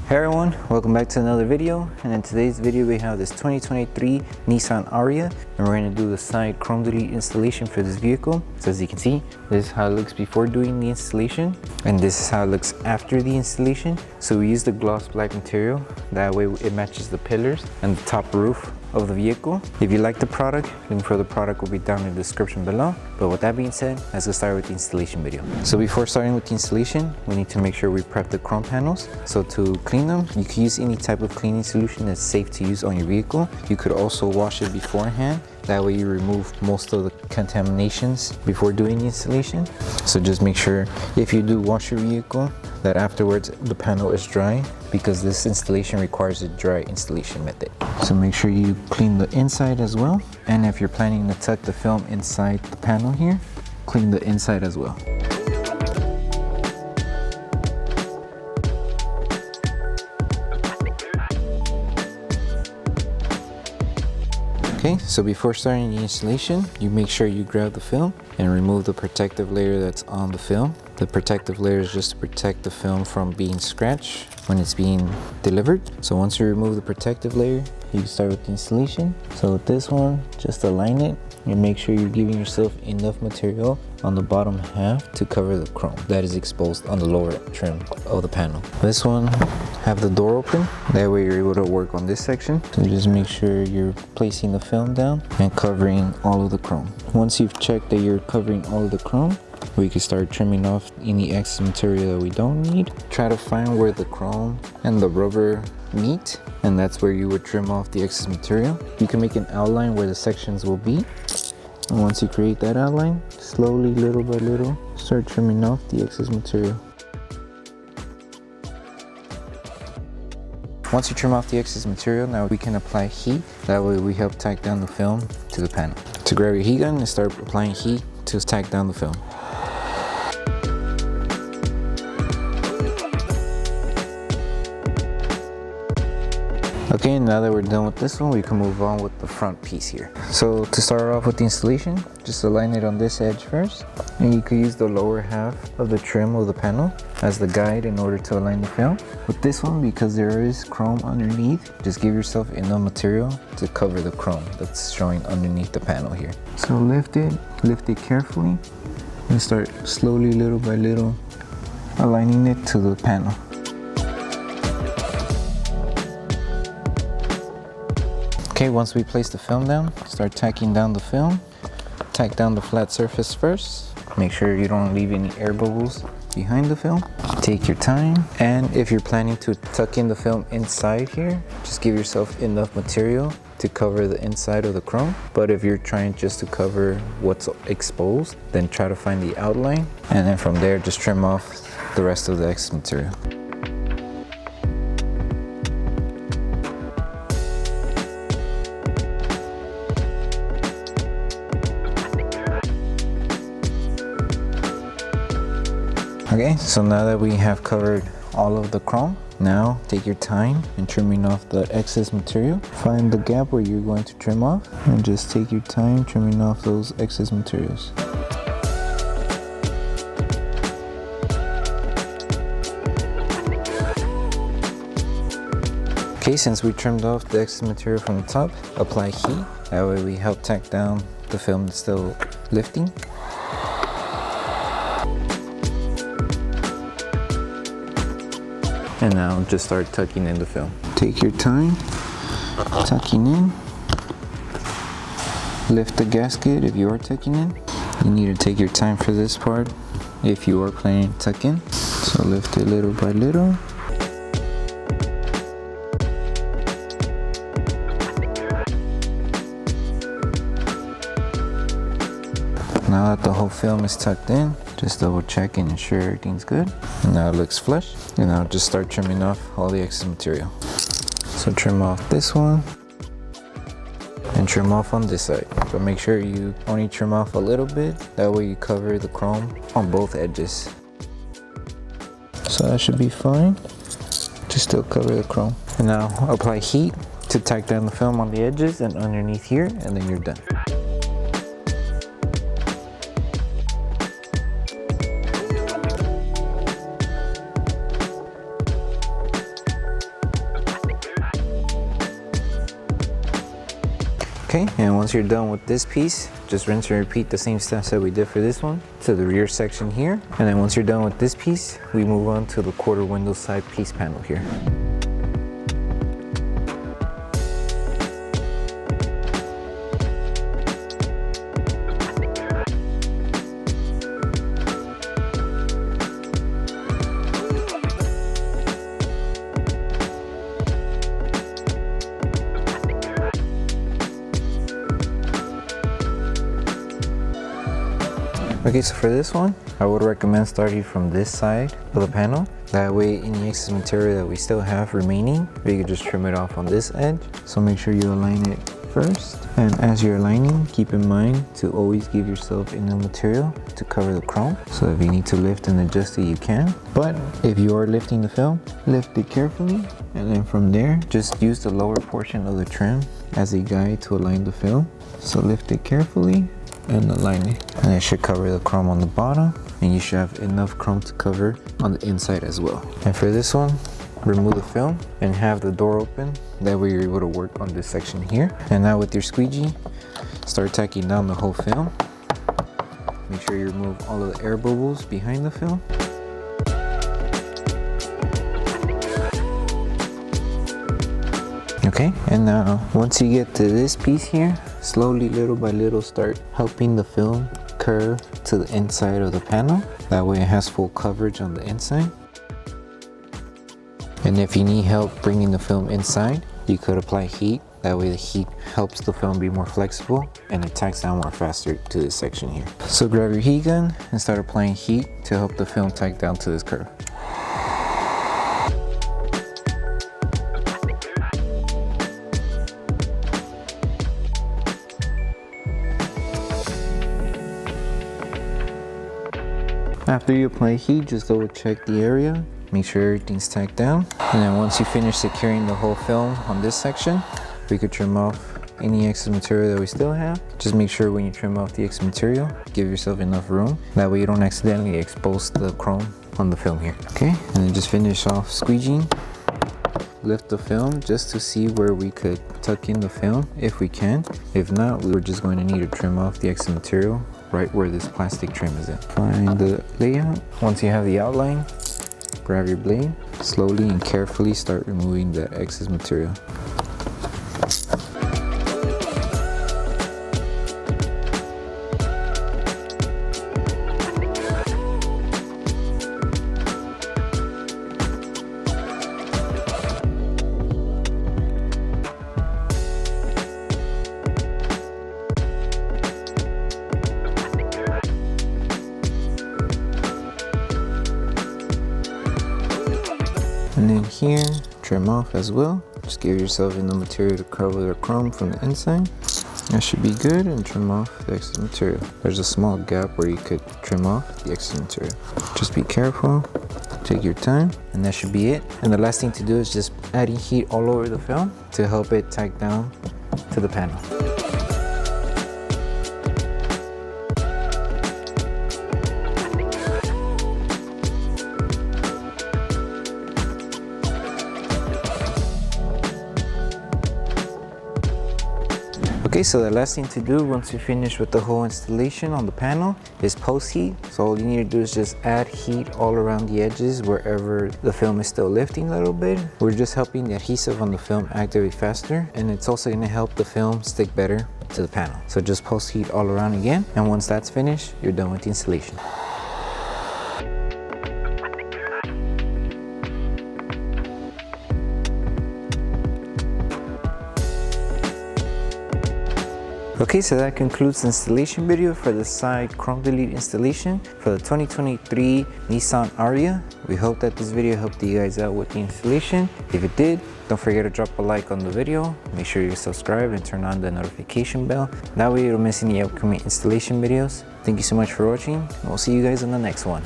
Hey everyone, welcome back to another video, and in today's video we have this 2023 Nissan Ariya, and we're going to do the side chrome delete installation for this vehicle. So as you can see, this is how it looks before doing the installation, and this is how it looks after the installation. So we use the gloss black material, that way it matches the pillars and the top roof of the vehicle. If you like the product, link for the product will be down in the description below. But with that being said, let's get started with the installation video. So before starting with the installation, we need to make sure we prep the chrome panels. So to clean them, you can use any type of cleaning solution that's safe to use on your vehicle. You could also wash it beforehand. That way you remove most of the contaminations before doing the installation. So just make sure if you do wash your vehicle that afterwards the panel is dry, because this installation requires a dry installation method. So make sure you clean the inside as well. And if you're planning to tuck the film inside the panel here, clean the inside as well. Okay, so before starting the installation, you make sure you grab the film and remove the protective layer that's on the film. The protective layer is just to protect the film from being scratched when it's being delivered. So once you remove the protective layer, you can start with the installation. So with this one, just align it and make sure you're giving yourself enough material on the bottom half to cover the chrome that is exposed on the lower trim of the panel. This one, have the door open, that way you're able to work on this section. So just make sure you're placing the film down and covering all of the chrome. Once you've checked that you're covering all of the chrome, we can start trimming off any excess material that we don't need. Try to find where the chrome and the rubber meet, and that's where you would trim off the excess material. You can make an outline where the sections will be, and once you create that outline, slowly, little by little, start trimming off the excess material. Once you trim off the excess material, now we can apply heat. That way we help tack down the film to the panel. To grab your heat gun and start applying heat to tack down the film. Okay, now that we're done with this one, we can move on with the front piece here. So to start off with the installation, just align it on this edge first. And you could use the lower half of the trim of the panel as the guide in order to align the film. With this one, because there is chrome underneath, just give yourself enough material to cover the chrome that's showing underneath the panel here. So lift it carefully, and start slowly, little by little, aligning it to the panel. Okay, once we place the film down, start tacking down the film. Tack down the flat surface first. Make sure you don't leave any air bubbles behind the film. Take your time, and if you're planning to tuck in the film inside here, just give yourself enough material to cover the inside of the chrome. But if you're trying just to cover what's exposed, then try to find the outline, and then from there just trim off the rest of the excess material. Okay, so now that we have covered all of the chrome, now take your time in trimming off the excess material. Find the gap where you're going to trim off, and just take your time trimming off those excess materials. Okay, since we trimmed off the excess material from the top, apply heat. That way we help tack down the film that's still lifting. And now just start tucking in the film. Take your time, tucking in. Lift the gasket if you are tucking in. You need to take your time for this part if you are planning to tuck in. So lift it little by little. Now that the whole film is tucked in, just double check and ensure everything's good. And now it looks flush. And now just start trimming off all the excess material. So trim off this one and trim off on this side. But make sure you only trim off a little bit. That way you cover the chrome on both edges. So that should be fine. Just still cover the chrome. And now apply heat to tack down the film on the edges and underneath here, and then you're done. Okay, and once you're done with this piece, just rinse and repeat the same steps that we did for this one to the rear section here. And then once you're done with this piece, we move on to the quarter window side piece panel here. Okay, so for this one, I would recommend starting from this side of the panel. That way, any excess material that we still have remaining, we can just trim it off on this edge. So make sure you align it first. And as you're aligning, keep in mind to always give yourself enough material to cover the chrome. So if you need to lift and adjust it, you can. But if you are lifting the film, lift it carefully. And then from there, just use the lower portion of the trim as a guide to align the film. So lift it carefully and align it, and it should cover the chrome on the bottom, and you should have enough chrome to cover on the inside as well. And for this one, remove the film and have the door open, that way you're able to work on this section here. And now with your squeegee, start tacking down the whole film. Make sure you remove all of the air bubbles behind the film. Okay, and now once you get to this piece here, slowly, little by little, start helping the film curve to the inside of the panel. That way it has full coverage on the inside. And if you need help bringing the film inside, you could apply heat. That way the heat helps the film be more flexible and it tacks down more faster to this section here. So grab your heat gun and start applying heat to help the film tack down to this curve. After you apply heat, just double check the area, make sure everything's tacked down. And then once you finish securing the whole film on this section, we could trim off any excess material that we still have. Just make sure when you trim off the excess material, give yourself enough room. That way you don't accidentally expose the chrome on the film here. Okay, and then just finish off squeegeeing. Lift the film just to see where we could tuck in the film if we can. If not, we're just going to need to trim off the excess material right where this plastic trim is at. Find the layout. Once you have the outline, grab your blade, slowly and carefully start removing the excess material. And then here, trim off as well. Just give yourself enough material to cover the chrome from the inside. That should be good, and trim off the excess material. There's a small gap where you could trim off the excess material. Just be careful, take your time, and that should be it. And the last thing to do is just adding heat all over the film to help it tack down to the panel. Okay, so the last thing to do once you finish with the whole installation on the panel is post heat. So all you need to do is just add heat all around the edges wherever the film is still lifting a little bit. We're just helping the adhesive on the film activate faster, and it's also going to help the film stick better to the panel. So just post heat all around again, and once that's finished, you're done with the installation. Okay, so that concludes the installation video for the side chrome delete installation for the 2023 Nissan Ariya. We hope that this video helped you guys out with the installation. If it did, don't forget to drop a like on the video. Make sure you subscribe and turn on the notification bell. That way you don't miss any upcoming installation videos. Thank you so much for watching, and we'll see you guys in the next one.